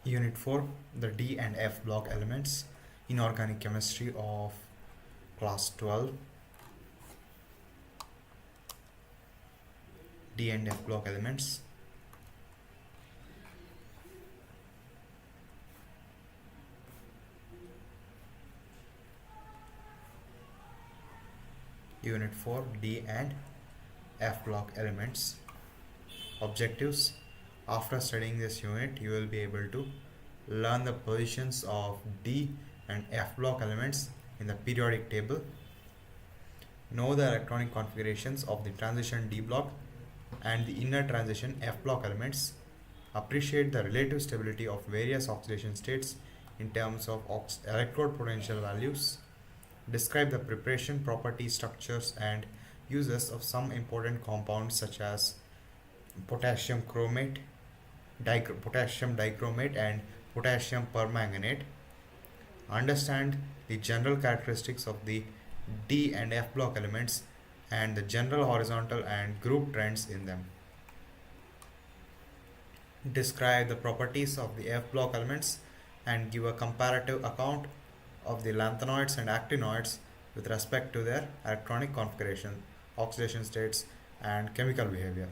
Unit 4, the D and F block elements, inorganic chemistry of class 12. D and F block elements. Unit 4, D and F block elements. Objectives. After studying this unit, you will be able to learn the positions of D and F block elements in the periodic table, know the electronic configurations of the transition D block and the inner transition F block elements, appreciate the relative stability of various oxidation states in terms of electrode potential values, describe the preparation, properties, structures and uses of some important compounds such as potassium chromate, potassium dichromate and potassium permanganate. Understand the general characteristics of the D and F block elements and the general horizontal and group trends in them. Describe the properties of the F block elements and give a comparative account of the lanthanoids and actinoids with respect to their electronic configuration, oxidation states and chemical behavior.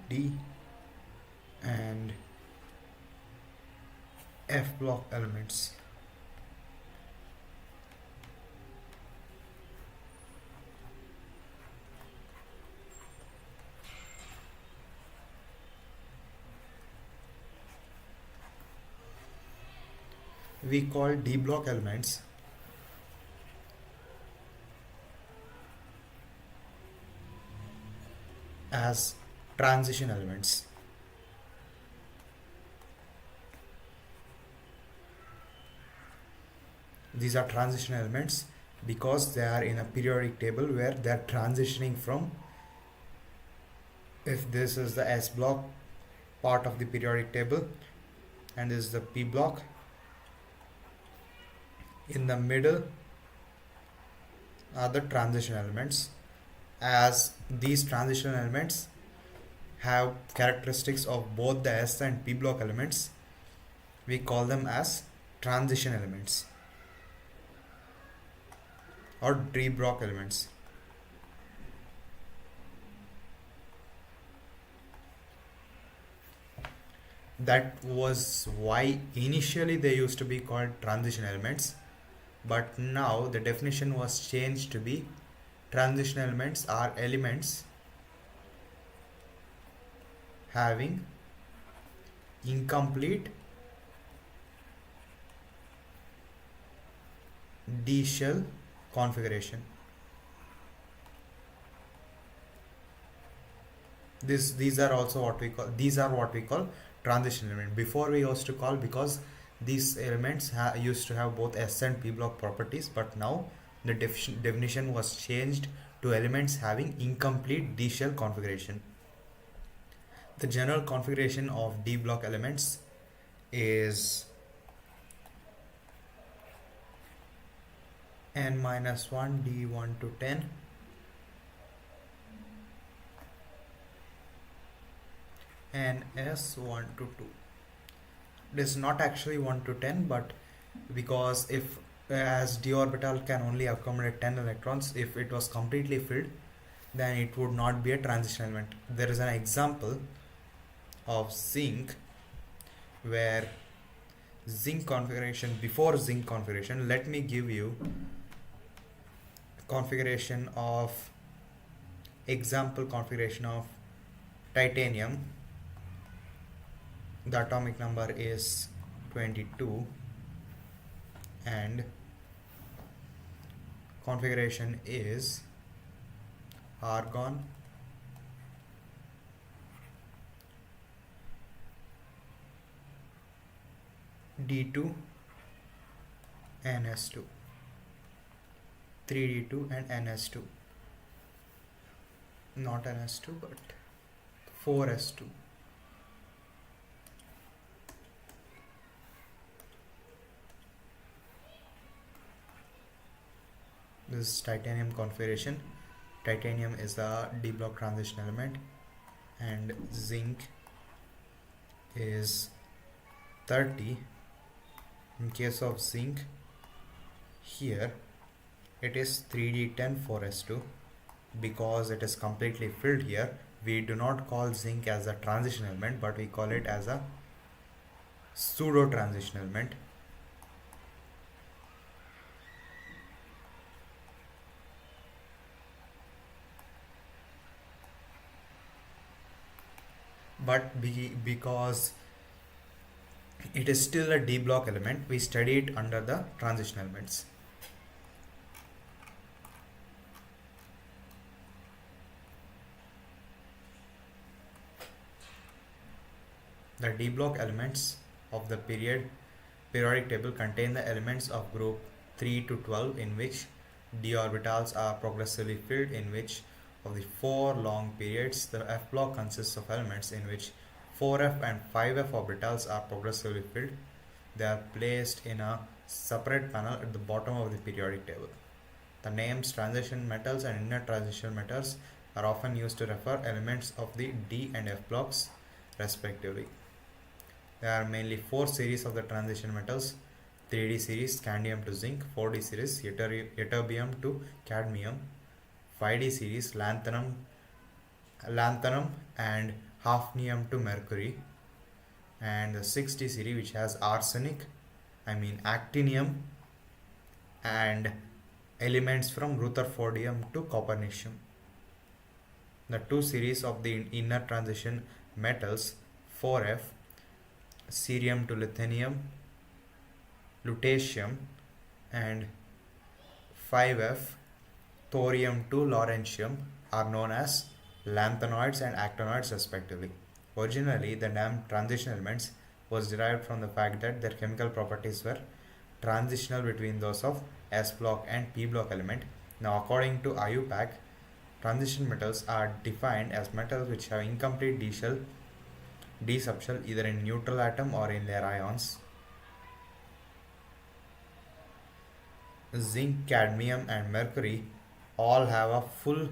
D and F block elements. We call D block elements as transition elements. These are transition elements because they are in a periodic table where they are transitioning from, if this is the S block part of the periodic table and this is the P block, in the middle are the transition elements. As these transition elements have characteristics of both the S and P block elements, we call them as transition elements or D block elements. That was why initially they used to be called transition elements, but now the definition was changed to be transition elements are elements having incomplete D shell configuration. These are what we call transition element. Before we used to call, because these elements used to have both S and P block properties, but now the definition was changed to elements having incomplete D shell configuration. The general configuration of D block elements is n-1 D1 to 10 ns1 to 2. It is not actually 1 to 10, but because if as d orbital can only accommodate 10 electrons, if it was completely filled, then it would not be a transition element. There is an example of zinc where zinc configuration, before zinc configuration, let me give you configuration of example configuration of titanium. The atomic number is 22 and configuration is argon, D2, NS2, 3D2 and NS2, not NS2 but 4S2. This is titanium configuration. Titanium is the d block transition element and zinc is 30. In case of zinc, here it is 3D10 4S2 because it is completely filled here. We do not call zinc as a transition element, but we call it as a pseudo transition element. But because it is still a d block element, we study it under the transition elements. The d block elements of the periodic table contain the elements of group 3 to 12 in which d orbitals are progressively filled. In which of the 4 long periods, the f block consists of elements in which 4f and 5f orbitals are progressively filled. They are placed in a separate panel at the bottom of the periodic table. The names transition metals and inner transition metals are often used to refer elements of the d and f blocks respectively. There are mainly 4 series of the transition metals: 3D series scandium to zinc, 4D series ytterbium to cadmium, 5D series lanthanum and hafnium to mercury, and the 6D series which has actinium and elements from rutherfordium to copernicium. The 2 series of the inner transition metals: 4F cerium to lutetium and 5F thorium to lawrencium are known as lanthanoids and actinoids respectively. Originally, the name transition elements was derived from the fact that their chemical properties were transitional between those of S block and P block element. Now, according to IUPAC, transition metals are defined as metals which have incomplete d subshell either in neutral atom or in their ions. Zinc, cadmium and mercury all have a full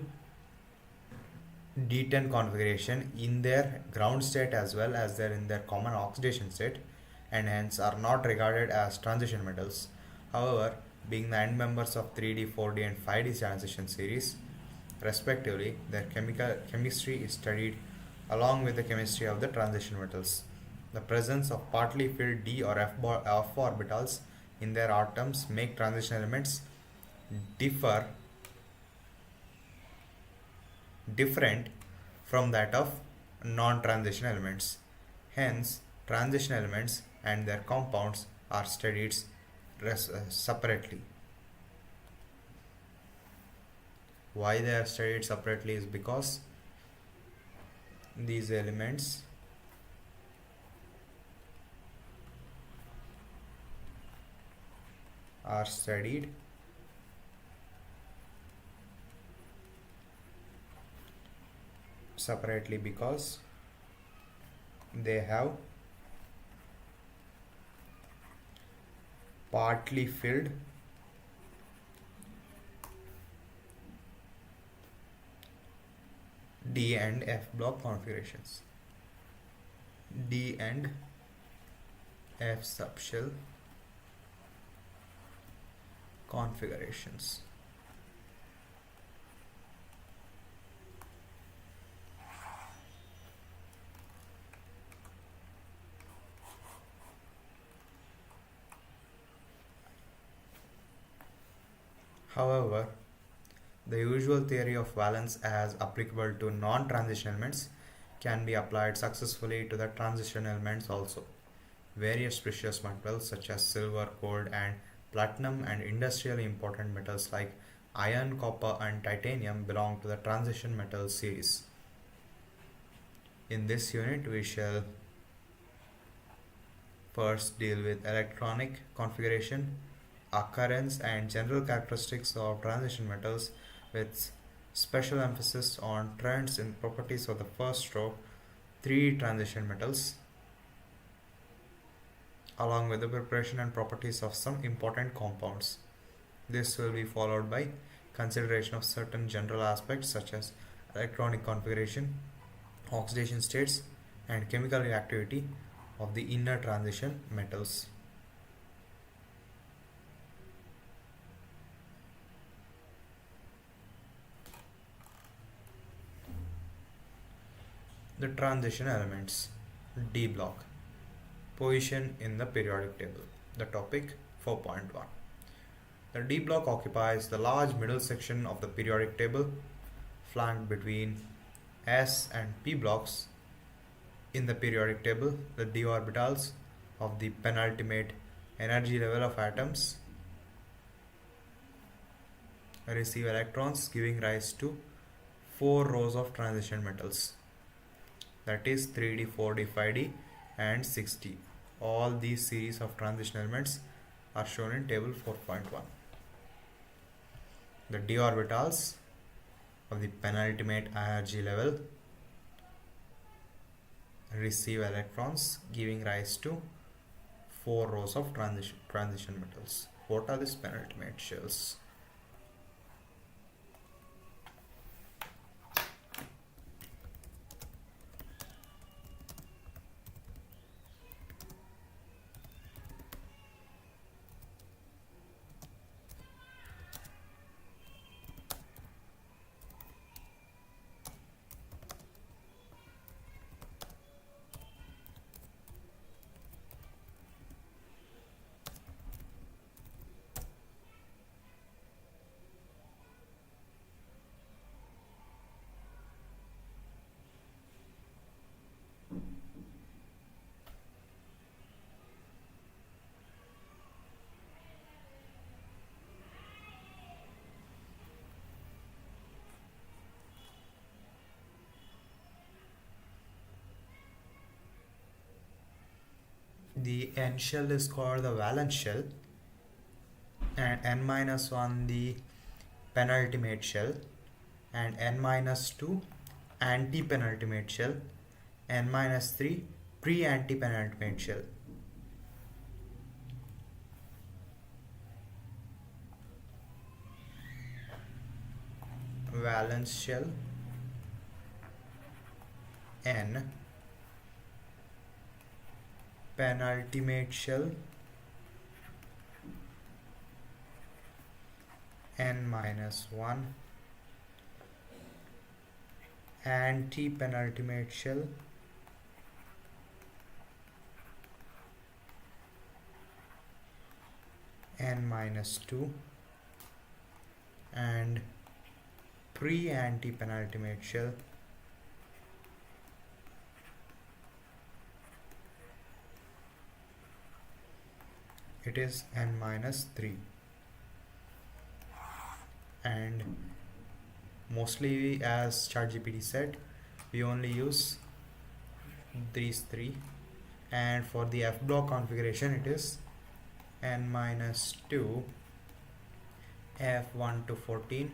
D10 configuration in their ground state as well as in their common oxidation state, and hence are not regarded as transition metals. However, being the end members of 3D, 4D and 5D transition series respectively, their chemistry is studied along with the chemistry of the transition metals. The presence of partly filled d or f orbitals in their atoms make transition elements different from that of non-transition elements. Hence, transition elements and their compounds are studied separately. Why they are studied separately is because these elements are studied separately because they have partly filled D and F block configurations. D and F subshell configurations. However, the usual theory of valence as applicable to non-transition elements can be applied successfully to the transition elements also. Various precious metals such as silver, gold, and platinum, and industrially important metals like iron, copper, and titanium belong to the transition metals series. In this unit, we shall first deal with electronic configuration, occurrence, and general characteristics of transition metals, with special emphasis on trends in properties of the first row, three transition metals, along with the preparation and properties of some important compounds. This will be followed by consideration of certain general aspects such as electronic configuration, oxidation states, and chemical reactivity of the inner transition metals. The transition elements. D block. Position in the periodic table. The topic 4.1. The D block occupies the large middle section of the periodic table, flanked between S and P blocks. In the periodic table, the d orbitals of the penultimate energy level of atoms receive electrons, giving rise to 4 rows of transition metals, that is 3d, 4d, 5d, and 6d. All these series of transition elements are shown in table 4.1. The d orbitals of the penultimate energy level receive electrons, giving rise to 4 rows of transition metals. What are these penultimate shells? The n shell is called the valence shell, and n minus 1 the penultimate shell, and n minus 2 anti-penultimate shell, n minus 3 pre-anti-penultimate shell. Valence shell, n, penultimate shell, n minus 1, anti-penultimate shell, n minus 2, and pre-anti-penultimate shell, it is n minus 3. And mostly, as ChatGPT said, we only use these 3, and for the F block configuration it is n minus 2, F1 to 14,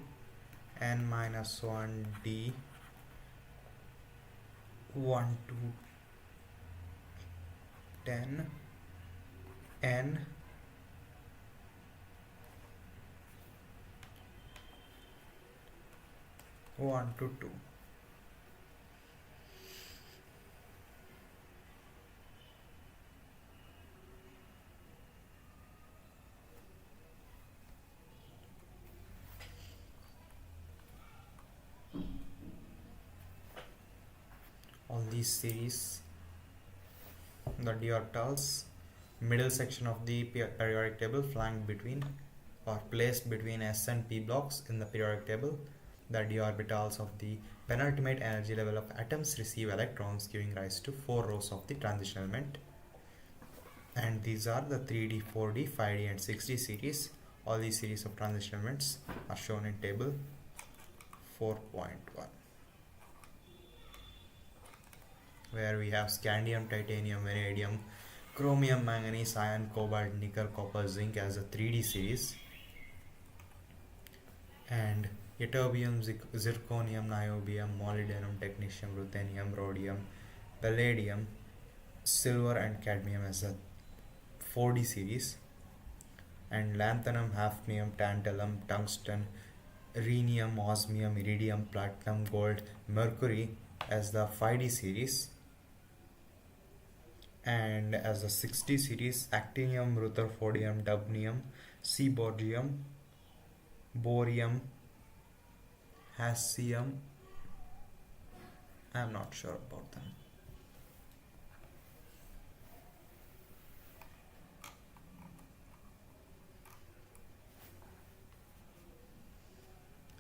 n minus 1 D, 1 to 10, n, one to 2. all these series, the d orbitals, middle section of the periodic table flanked between or placed between s and p blocks in the periodic table. The d orbitals of the penultimate energy level of atoms receive electrons, giving rise to 4 rows of the transition element. And these are the 3D, 4D, 5D and 6D series. All these series of transition elements are shown in table 4.1, where we have scandium, titanium, vanadium, chromium, manganese, iron, cobalt, nickel, copper, zinc as a 3D series, and ytterbium, zirconium, niobium, molybdenum, technetium, ruthenium, rhodium, palladium, silver and cadmium as a 4D series, and lanthanum, hafnium, tantalum, tungsten, rhenium, osmium, iridium, platinum, gold, mercury as the 5D series. And as a 6D series, actinium, rutherfordium, dubnium, seaborgium, borium, hassium, I'm not sure about them.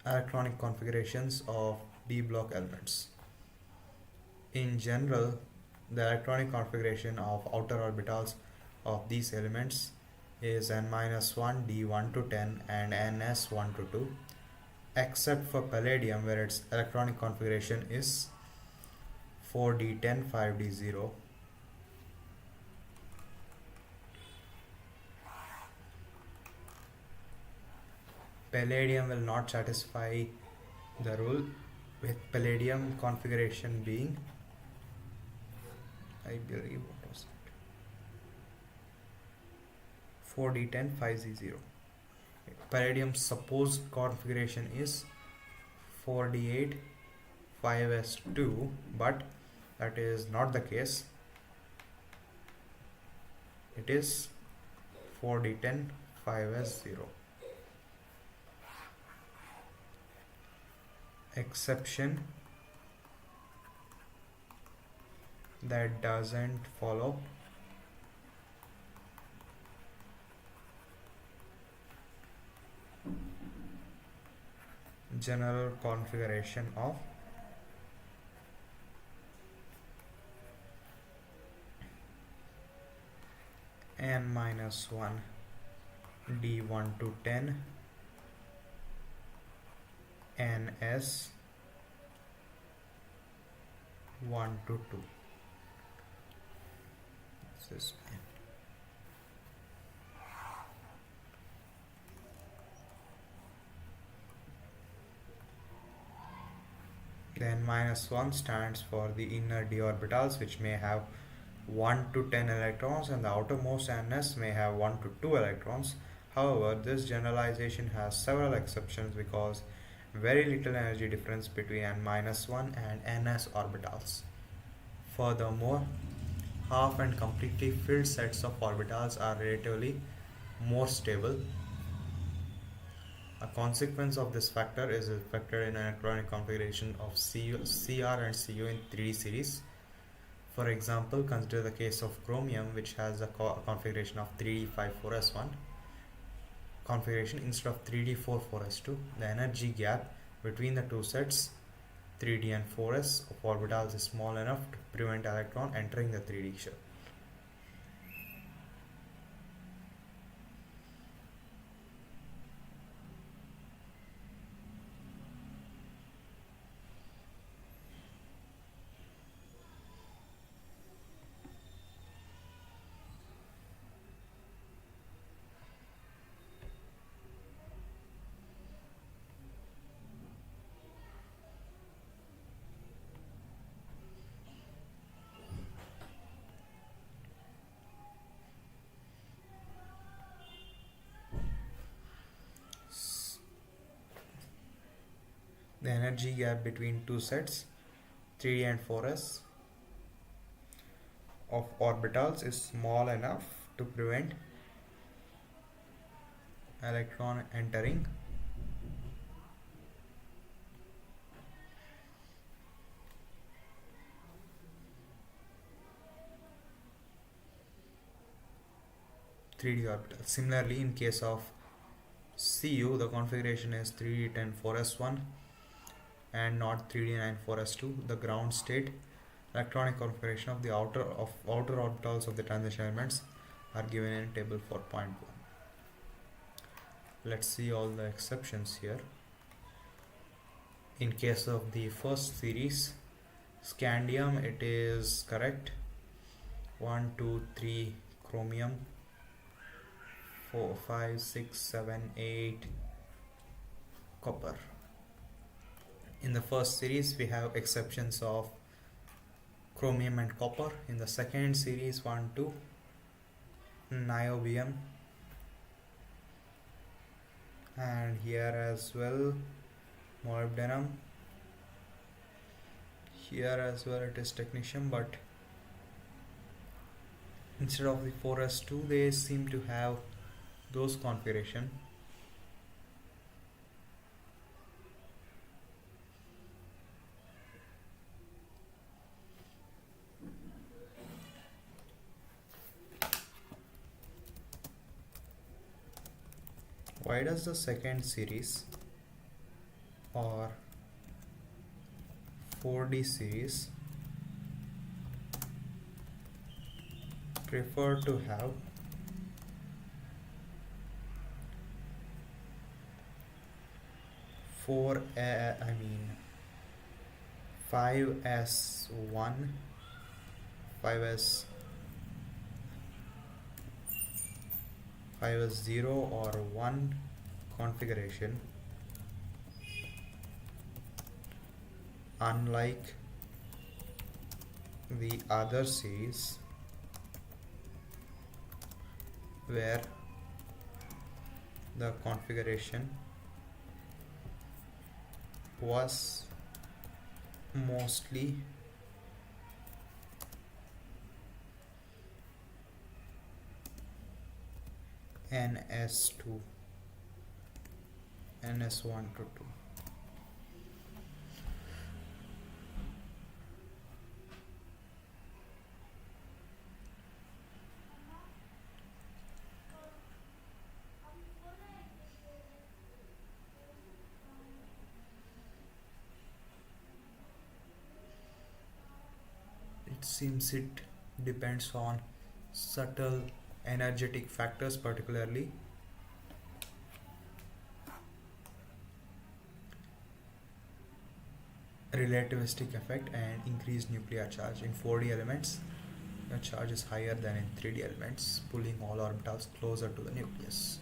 Electronic configurations of d block elements. In general, the electronic configuration of outer orbitals of these elements is n-1, d1 to 10 and ns1 to 2, except for palladium, where its electronic configuration is 4d10, 5d0. Palladium will not satisfy the rule, with palladium configuration being, I believe, what was it? 4d10, 5z0. Palladium's supposed configuration is 4d8, 5s2, but that is not the case. It is 4d10, 5s0. Exception that doesn't follow general configuration of n-1 d1 to 10 ns 1 to 2. This is n. Then -1 stands for the inner d orbitals, which may have 1 to 10 electrons, and the outermost ns may have 1 to 2 electrons. However, this generalization has several exceptions because very little energy difference between n-1 and ns orbitals. Furthermore, half and completely filled sets of orbitals are relatively more stable. A consequence of this factor is reflected in an electronic configuration of CR and Cu in 3D series. For example, consider the case of chromium, which has a configuration of 3d54s1 configuration instead of 3d44s2. The energy gap between the two sets 3d and 4s of orbitals is small enough to prevent electron entering the 3d shell. The energy gap between two sets 3d and 4s of orbitals is small enough to prevent electron entering 3d orbital. Similarly, in case of Cu, the configuration is 3d10 4s1 and not 3d9 4s2. The ground state electronic configuration of the outer orbitals of the transition elements are given in table 4.1. Let's see all the exceptions here. In case of the first series, scandium, it is correct. 1 2 3 chromium, 4 5 6 7 8 copper. In the first series we have exceptions of chromium and copper. In the second series, 1 2 niobium, and here as well molybdenum. Here as well it is technetium, but instead of the 4s2 they seem to have those configuration. Why does the second series or 4D series prefer to have 5s1, 5s 5s0 or 1 configuration, unlike the other series where the configuration was mostly NS2, NS1 to 2. It seems it depends on subtle energetic factors, particularly relativistic effect and increased nuclear charge. In 4D elements, the charge is higher than in 3D elements, pulling all orbitals closer to the nucleus.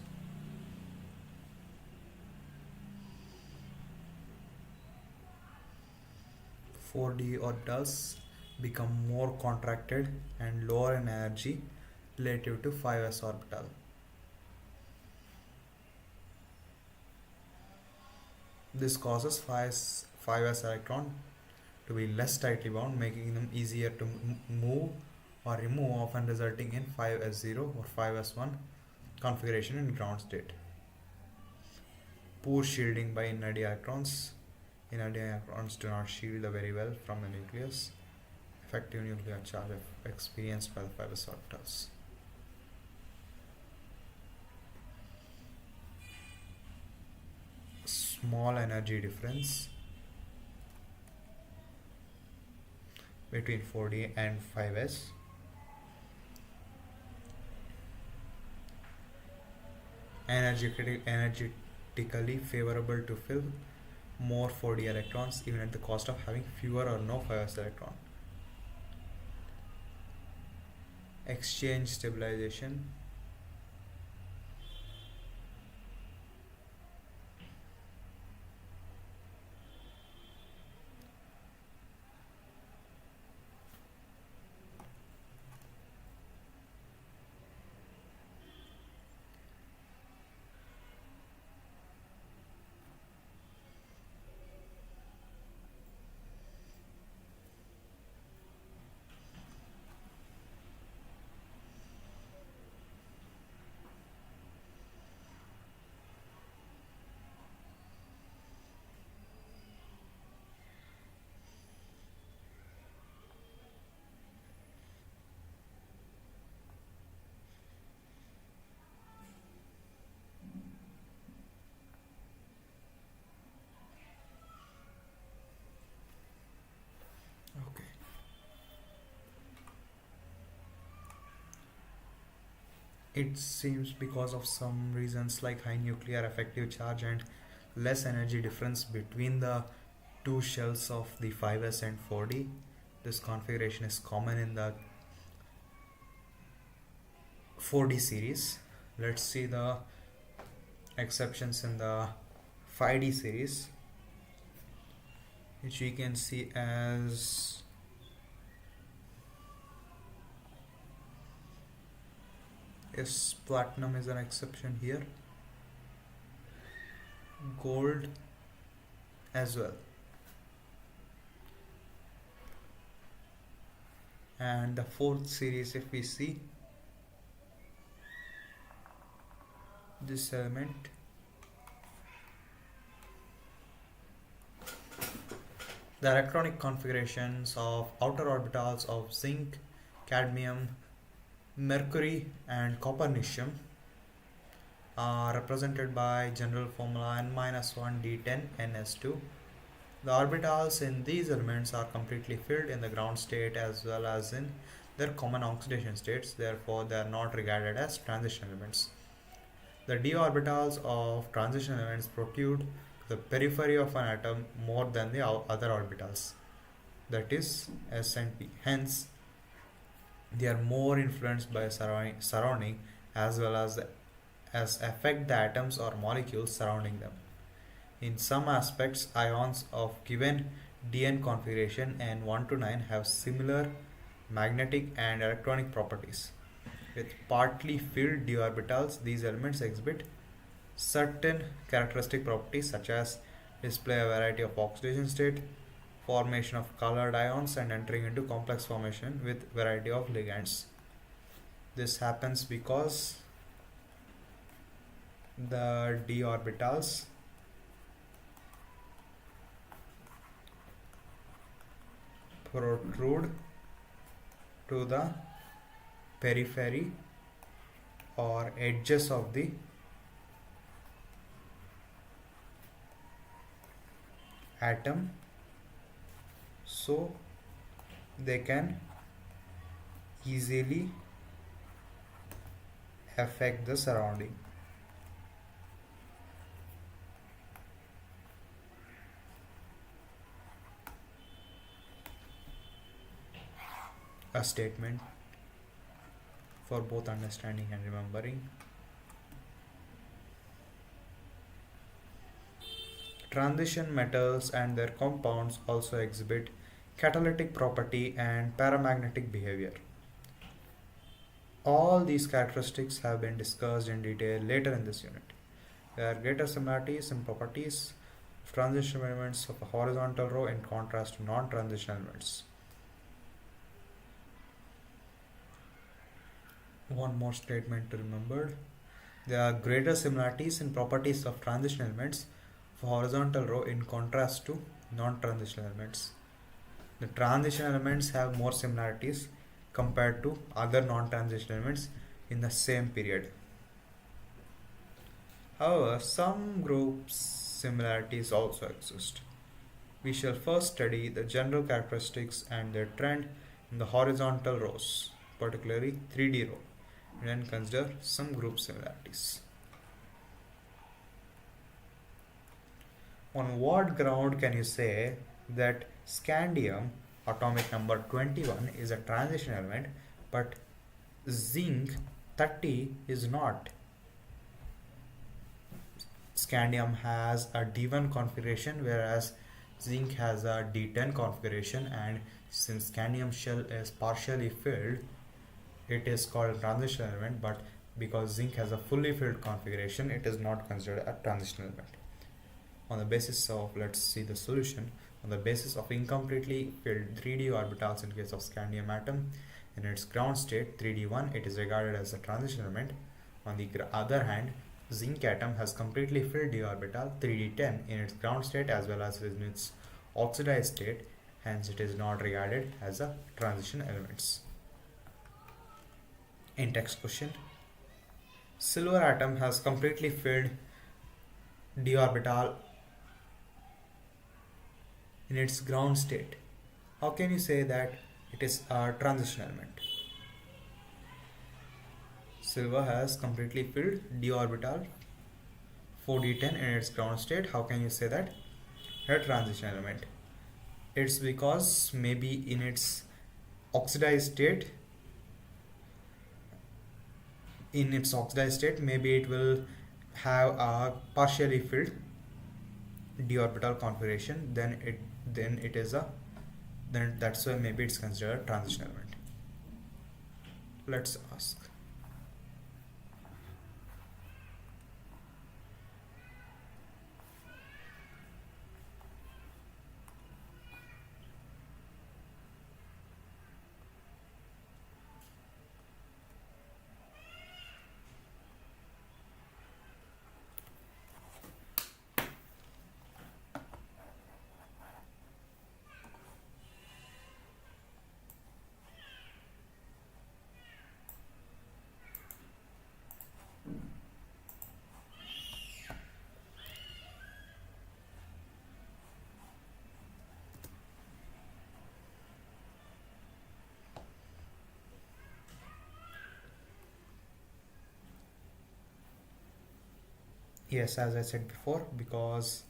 Four D orbitals become more contracted and lower in energy relative to 5s orbital. This causes 5s electron to be less tightly bound, making them easier to move or remove, often resulting in 5s0 or 5s1 configuration in ground state. Poor shielding by inner d electrons. Inner d electrons do not shield very well from the nucleus. Effective nuclear charge experienced by the 5s orbitals. Small energy difference between 4D and 5s. Energetically favorable to fill more 4D electrons even at the cost of having fewer or no 5s electron. Exchange stabilization. It seems because of some reasons like high nuclear effective charge and less energy difference between the two shells of the 5s and 4D. This configuration is common in the 4D series. Let's see the exceptions in the 5D series, which we can see as yes, platinum is an exception here, gold as well, and the fourth series, if we see this element, the electronic configurations of outer orbitals of zinc, cadmium, mercury and copernicium are represented by general formula n-1d10ns2. The orbitals in these elements are completely filled in the ground state as well as in their common oxidation states, therefore they are not regarded as transition elements. The d orbitals of transition elements protrude to the periphery of an atom more than the other orbitals, that is s and p. Hence, they are more influenced by surrounding as well as affect the atoms or molecules surrounding them. In some aspects, ions of given dn configuration n1 to 9 have similar magnetic and electronic properties. With partly filled d orbitals, these elements exhibit certain characteristic properties such as display a variety of oxidation state, formation of colored ions, and entering into complex formation with variety of ligands. This happens because the d orbitals protrude to the periphery or edges of the atom, so they can easily affect the surrounding. A statement for both understanding and remembering. Transition metals and their compounds also exhibit catalytic property and paramagnetic behavior. All these characteristics have been discussed in detail later in this unit. There are greater similarities in properties of transition elements of a horizontal row in contrast to non-transition elements. One more statement to remember. There are greater similarities in properties of transition elements of a horizontal row in contrast to non-transition elements. The transition elements have more similarities compared to other non-transition elements in the same period. However, some group similarities also exist. We shall first study the general characteristics and their trend in the horizontal rows, particularly 3D row, and then consider some group similarities. On what ground can you say that scandium, atomic number 21, is a transition element, but zinc 30 is not? Scandium has a D1 configuration, whereas zinc has a D10 configuration, and since scandium shell is partially filled, it is called a transition element, but because zinc has a fully filled configuration, it is not considered a transition element. On the basis of, let's see the solution. On the basis of incompletely filled 3D orbitals in case of scandium atom, in its ground state 3D1, it is regarded as a transition element. On the other hand, zinc atom has completely filled d orbital 3D10 in its ground state as well as in its oxidized state, hence it is not regarded as a transition elements. In text question, silver atom has completely filled d orbital in its ground state. How can you say that it is a transition element? Silver has completely filled d orbital 4d10 in its ground state. How can you say that? A transition element. It's because maybe in its oxidized state, maybe it will have a partially filled d orbital configuration. Then it is a then that's why maybe it's considered a transition element. Let's ask. Yes, as I said before, because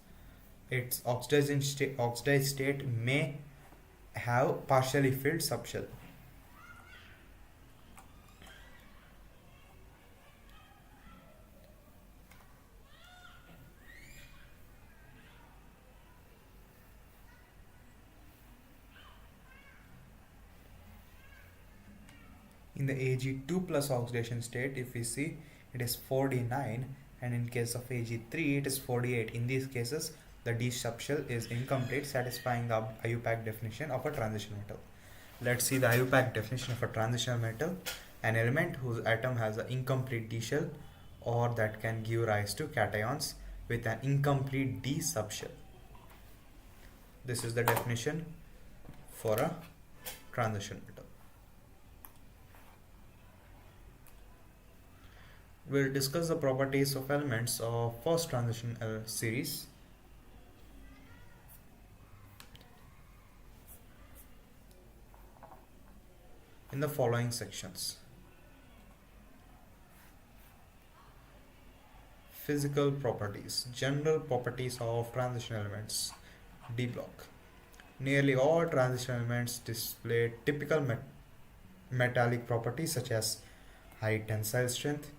its oxidized state may have partially filled subshell. In the Ag2 plus oxidation state, if we see, it is 4d9, and in case of Ag3 it is 48. In these cases, the d subshell is incomplete, satisfying the IUPAC definition of a transition metal. Let's see the IUPAC definition of a transition metal: an element whose atom has an incomplete d shell or that can give rise to cations with an incomplete d subshell. This is the definition for a transition metal. We'll discuss the properties of elements of first transition series. In the following sections: physical properties, general properties of transition elements, D block. Nearly all transition elements display typical metallic properties such as high tensile strength,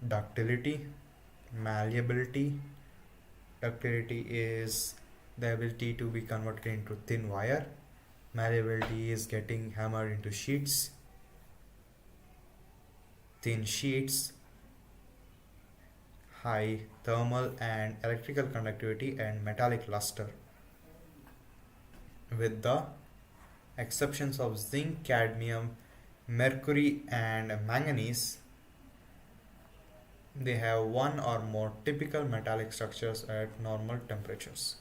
ductility, malleability. Ductility is the ability to be converted into thin wire. Malleability is getting hammered into sheets, thin sheets. High thermal and electrical conductivity and metallic luster. With the exceptions of zinc, cadmium, mercury and manganese, they have one or more typical metallic structures at normal temperatures.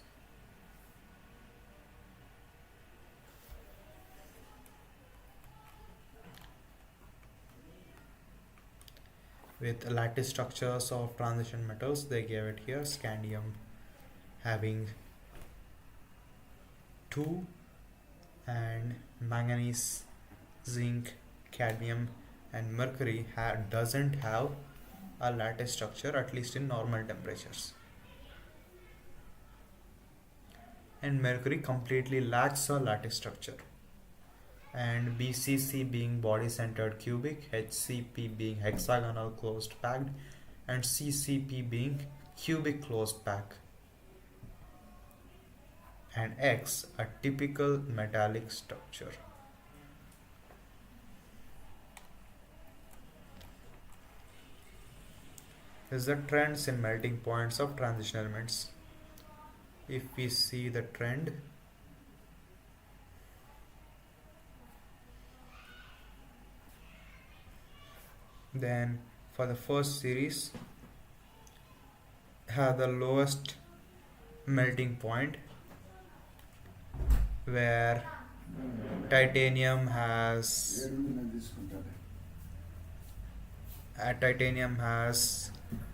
With lattice structures of transition metals, they gave it here: scandium having 2, and manganese, zinc, cadmium and mercury doesn't have a lattice structure, at least in normal temperatures. And mercury completely lacks a lattice structure. And BCC being body centered cubic, HCP being hexagonal closed packed, and CCP being cubic closed pack, and X a typical metallic structure. This is the trends in melting points of transition elements. If we see the trend, then for the first series have the lowest melting point, where titanium has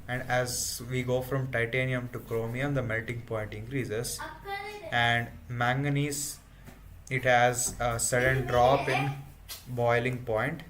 and as we go from titanium to chromium, the melting point increases. And manganese, it has a sudden drop in boiling point,